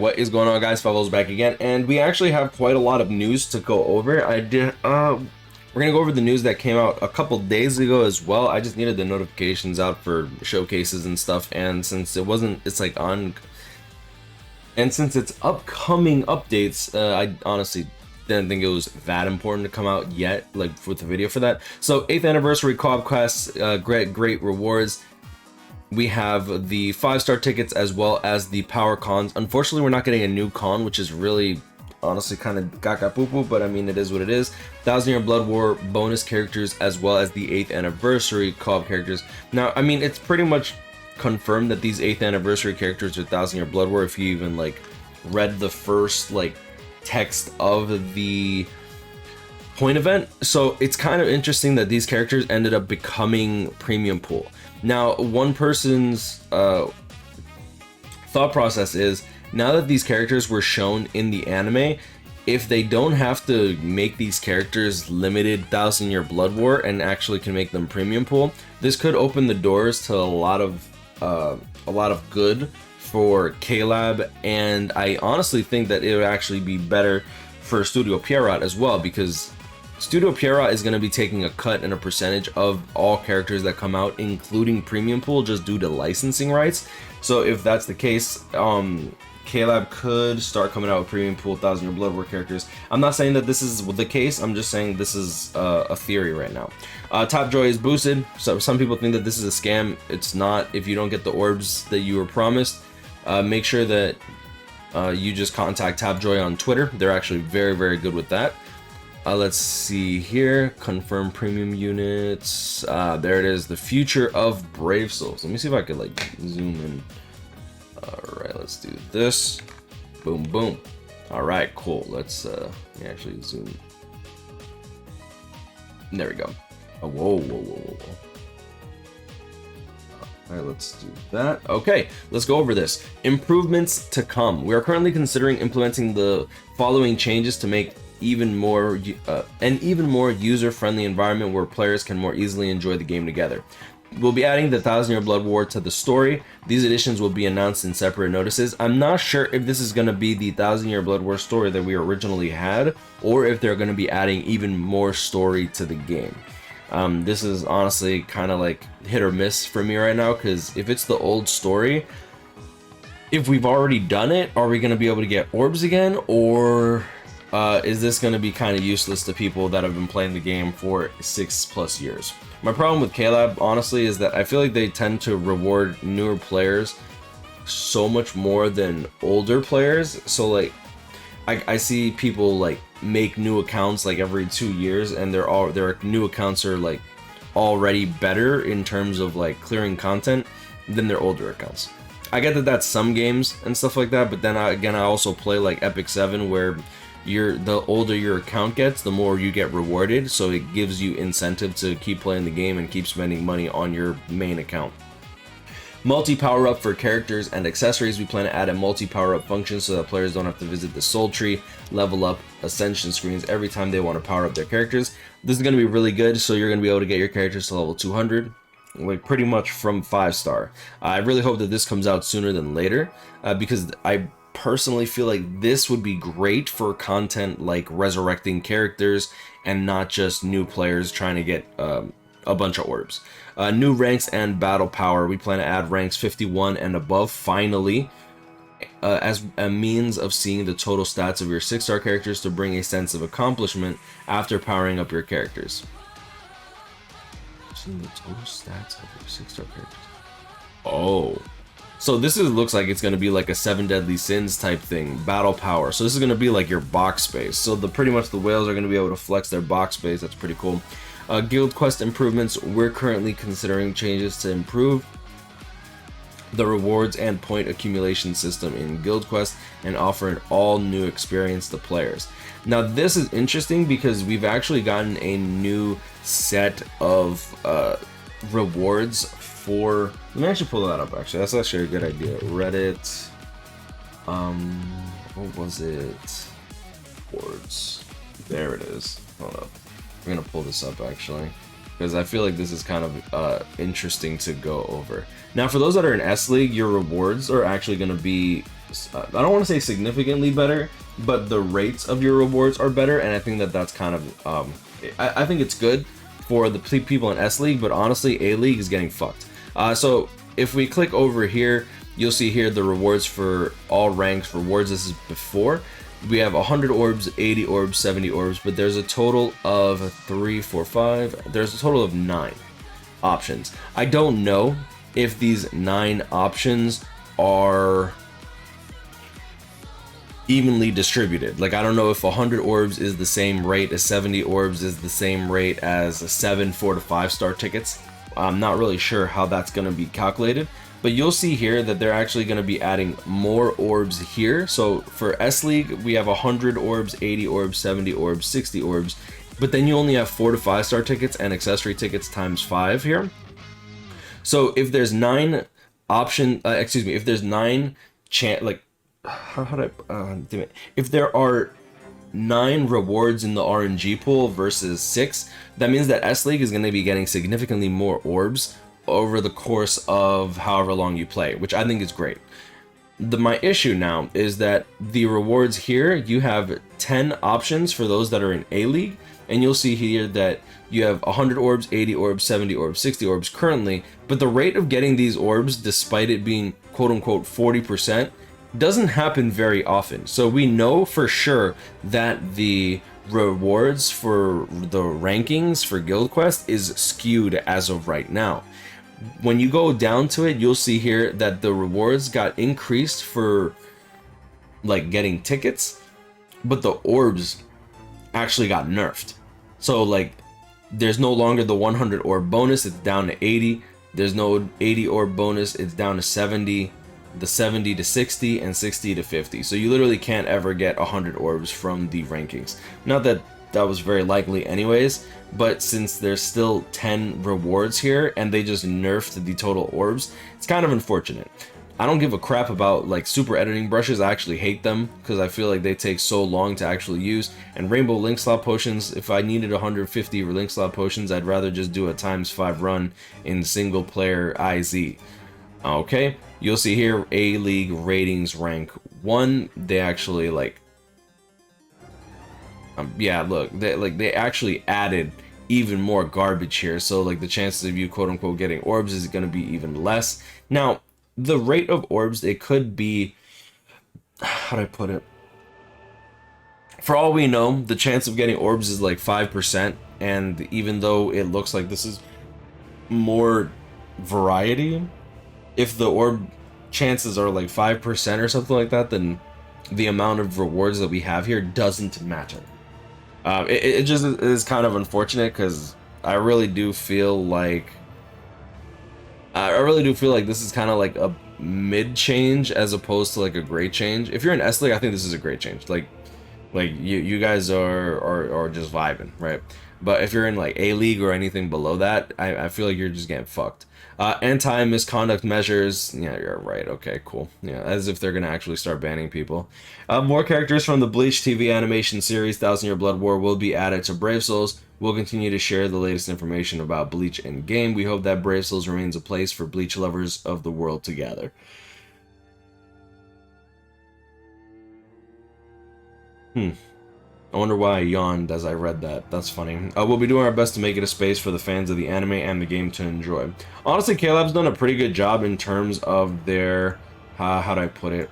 what is going on, guys? Favo's back again, and we actually have quite a lot of news to go over. We're gonna go over the news that came out a couple days ago as well. I just needed the notifications out for showcases and stuff, and since since it's upcoming updates, I honestly didn't think it was that important to come out yet, like with the video for that. So 8th anniversary co-op quests, great rewards. We have the 5-star tickets as well as the power cons. Unfortunately, we're not getting a new con, which is really, honestly, kind of gaga poo poo, but I mean, it is what it is. 1000 Year Blood War bonus characters as well as the 8th anniversary co-op characters. Now, I mean, it's pretty much confirmed that these 8th anniversary characters are 1000 Year Blood War if you even like read the first like text of the point event. So it's kind of interesting that these characters ended up becoming premium pool. Now, one person's thought process is, now that these characters were shown in the anime, if they don't have to make these characters limited 1000 Year Blood War and actually can make them premium pool, this could open the doors to a lot of good for KLab, and I honestly think that it would actually be better for Studio Pierrot as well, because Studio Pierrot is going to be taking a cut and a percentage of all characters that come out, including premium pool, just due to licensing rights. So if that's the case, KLab could start coming out with premium pool 1000 Year Blood War characters. I'm not saying that this is the case, I'm just saying this is a theory right now. Top Joy is boosted, so some people think that this is a scam. It's not. If you don't get the orbs that you were promised, make sure that you just contact Tapjoy on Twitter. They're actually very good with that. Let's see here. Confirm premium units. There it is. The future of Brave Souls. Let me see if I could like zoom in. Alright, let's do this. Boom, boom. Alright, cool. Let's actually zoom. There we go. Oh, whoa. Alright, let's do that. Okay, let's go over this. Improvements to come. We are currently considering implementing the following changes to make an even more user-friendly environment where players can more easily enjoy the game together. We'll be adding the 1000 Year Blood War to the story. These additions will be announced in separate notices. I'm not sure if this is going to be the 1000 Year Blood War story that we originally had, or if they're going to be adding even more story to the game. This is honestly kind of like hit or miss for me right now, because if it's the old story, if we've already done it, are we going to be able to get orbs again, or is this going to be kind of useless to people that have been playing the game for 6+ years? My problem with KLab, honestly, is that I feel like they tend to reward newer players so much more than older players. So like, I see people like make new accounts like every 2 years, and their new accounts are like already better in terms of like clearing content than their older accounts. I get that that's some games and stuff like that, but then I also play like Epic 7, where the older your account gets, the more you get rewarded, so it gives you incentive to keep playing the game and keep spending money on your main account. Multi power up for characters and accessories. We plan to add a multi power up function so that players don't have to visit the soul tree, level up, ascension screens every time they want to power up their characters. This is going to be really good, so you're going to be able to get your characters to level 200, like pretty much from 5-star. I really hope that this comes out sooner than later, because I personally feel like this would be great for content like resurrecting characters and not just new players trying to get a bunch of orbs. New ranks and battle power. We plan to add ranks 51 and above finally, as a means of seeing the total stats of your 6-star characters to bring a sense of accomplishment after powering up your characters. Seeing the total stats of your 6-star characters. Oh. So this looks like it's going to be like a 7 Deadly Sins type thing, battle power. So this is going to be like your box space. So pretty much the whales are going to be able to flex their box space. That's pretty cool. Guild quest improvements. We're currently considering changes to improve the rewards and point accumulation system in Guild Quest and offer an all new experience to players. Now this is interesting because we've actually gotten a new set of rewards for, let me actually pull that up. Actually, that's actually a good idea. Reddit, what was it? Rewards. There it is. Hold up. I'm gonna pull this up actually. because I feel like this is kind of interesting to go over. Now, for those that are in S League, your rewards are actually going to be, I don't want to say significantly better, but the rates of your rewards are better, and I think that that's kind of, I think it's good for the people in S League, but honestly, A League is getting fucked. So if we click over here, you'll see here the rewards for all ranks rewards. This is before. We have 100 orbs, 80 orbs, 70 orbs, but there's a total of 3, 4, 5. There's a total of 9 options. I don't know if these 9 options are evenly distributed. Like, I don't know if 100 orbs is the same rate as 70 orbs is the same rate as 7 4 to 5 star tickets. I'm not really sure how that's going to be calculated. But you'll see here that they're actually going to be adding more orbs here. So for S League, we have 100 orbs, 80 orbs, 70 orbs, 60 orbs. But then you only have 4 to 5 star tickets and accessory tickets times 5 here. So if there's 9 if there's 9 if there are 9 rewards in the RNG pool versus 6, that means that S League is going to be getting significantly more orbs over the course of however long you play, which I think is great. My issue now is that the rewards here, you have 10 options for those that are in A League, and you'll see here that you have 100 orbs, 80 orbs, 70 orbs, 60 orbs currently, but the rate of getting these orbs, despite it being quote-unquote 40%, doesn't happen very often. So we know for sure that the rewards for the rankings for Guild Quest is skewed as of right now. When you go down to it, you'll see here that the rewards got increased for like getting tickets, but the orbs actually got nerfed. So like there's no longer the 100 orb bonus, it's down to 80. There's no 80 orb bonus, it's down to 70, the 70 to 60, and 60 to 50. So you literally can't ever get 100 orbs from the rankings. Not that that was very likely anyways, but since there's still 10 rewards here and they just nerfed the total orbs, it's kind of unfortunate. I don't give a crap about like super editing brushes. I actually hate them because I feel like they take so long to actually use. And rainbow link slot potions, if I needed 150 link slot potions, I'd rather just do a ×5 run in single player IZ. Okay, you'll see here A League ratings rank 1. They actually like yeah, look, they actually added even more garbage here, so like the chances of you quote-unquote getting orbs is going to be even less. Now the rate of orbs, it could be, how do I put it, for all we know the chance of getting orbs is like 5%, and even though it looks like this is more variety, if the orb chances are like 5% or something like that, then the amount of rewards that we have here doesn't match it. It just is kind of unfortunate because I really do feel like this is kind of like a mid change as opposed to like a great change. If you're in S League, I think this is a great change. Like you guys are just vibing, right? But if you're in like A League or anything below that, I feel like you're just getting fucked. Anti-misconduct measures. Yeah, you're right. Okay, cool. Yeah, as if they're gonna actually start banning people. More characters from the Bleach TV animation series 1000 Year Blood War will be added to Brave Souls. We'll continue to share the latest information about Bleach in game. We hope that Brave Souls remains a place for Bleach lovers of the world to gather. I wonder why I yawned as I read that. That's funny. We'll be doing our best to make it a space for the fans of the anime and the game to enjoy. Honestly, KLab's done a pretty good job in terms of their... how do I put it?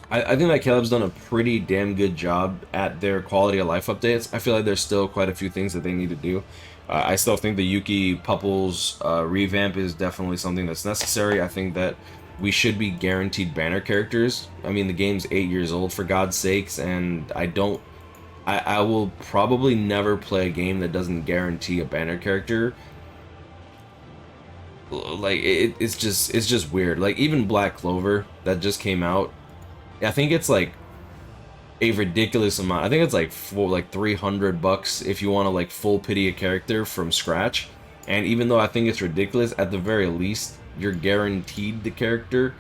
I think that KLab's done a pretty damn good job at their quality of life updates. I feel like there's still quite a few things that they need to do. I still think the Yuki Pupples revamp is definitely something that's necessary. I think that we should be guaranteed banner characters. I mean, the game's 8 years old, for God's sakes, and I will probably never play a game that doesn't guarantee a banner character. Like it's just weird. Like even Black Clover that just came out, I think it's like a ridiculous amount. I think it's like $300 if you want to like full pity a character from scratch. And even though I think it's ridiculous, at the very least you're guaranteed the character.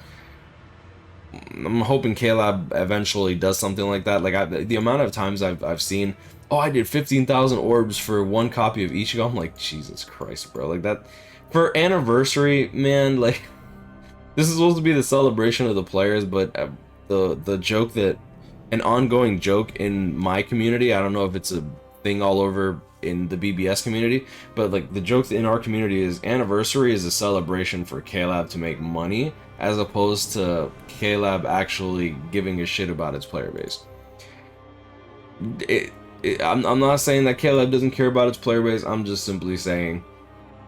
I'm hoping KLab eventually does something like that. Like the amount of times I've seen, oh, I did 15,000 orbs for one copy of Ichigo. I'm like, Jesus Christ, bro. Like that for anniversary, man. Like this is supposed to be the celebration of the players, but the joke that an ongoing joke in my community. I don't know if it's a thing all over in the BBS community, but like the joke in our community is anniversary is a celebration for KLab to make money, as opposed to KLab actually giving a shit about its player base. I'm not saying that KLab doesn't care about its player base. I'm just simply saying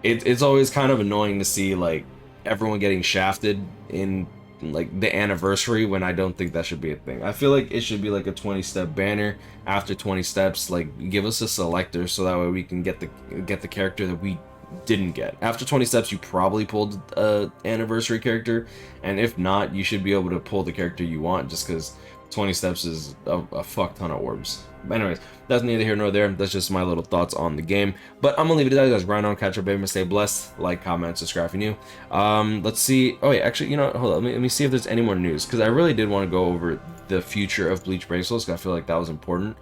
it's always kind of annoying to see like everyone getting shafted in like the anniversary when I don't think that should be a thing. I feel like it should be like a 20-step banner. After 20 steps, like give us a selector so that way we can get the character that we didn't get. After 20 steps, you probably pulled a anniversary character, and if not, you should be able to pull the character you want, just because 20 steps is a fuck ton of orbs. But anyways, that's neither here nor there. That's just my little thoughts on the game. But I'm gonna leave it at that. Guys, grind on, catch up, baby. Stay blessed. Like, comment, subscribe if you're new. Let's see. Oh yeah, actually, you know, hold on. Let me see if there's any more news, because I really did want to go over the future of Bleach bracelets, because I feel like that was important.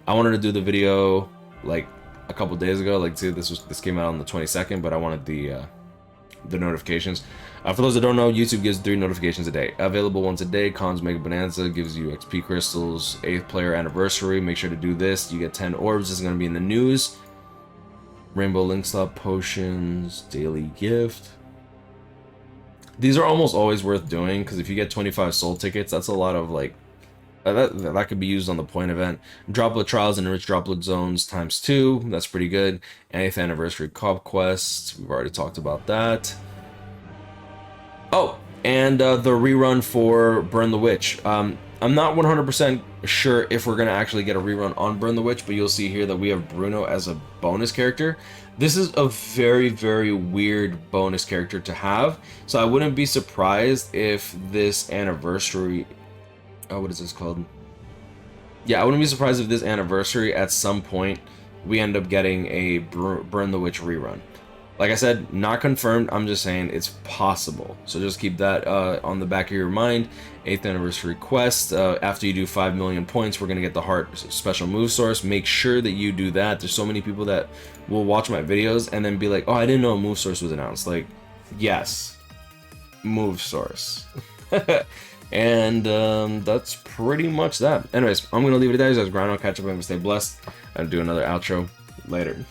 I wanted to do the video like a couple days ago. Like, see, this came out on the 22nd, but I wanted the notifications. For those that don't know, YouTube gives 3 notifications a day. Available once a day. Cons Mega Bonanza gives you XP crystals. 8th player anniversary. Make sure to do this. You get 10 orbs. This is going to be in the news. Rainbow Link Slot potions. Daily gift. These are almost always worth doing, because if you get 25 soul tickets, that's a lot of like that could be used on the point event. Droplet trials and enriched droplet zones ×2. That's pretty good. 8th anniversary cop quest. We've already talked about that. Oh, and the rerun for Burn the Witch. I'm not 100% sure if we're going to actually get a rerun on Burn the Witch, but you'll see here that we have Bruno as a bonus character. This is a very, very weird bonus character to have, so I wouldn't be surprised if this anniversary... Oh, what is this called? Yeah, I wouldn't be surprised if this anniversary, at some point, we end up getting a Burn the Witch rerun. Like I said, not confirmed, I'm just saying it's possible. So just keep that on the back of your mind. 8th anniversary quest. After you do 5 million points, we're going to get the heart special move source. Make sure that you do that. There's so many people that will watch my videos and then be like, oh, I didn't know a move source was announced. Like, yes, move source. And that's pretty much that. Anyways, I'm going to leave it there. Guys, grind on, catch up, and stay blessed. And do another outro later.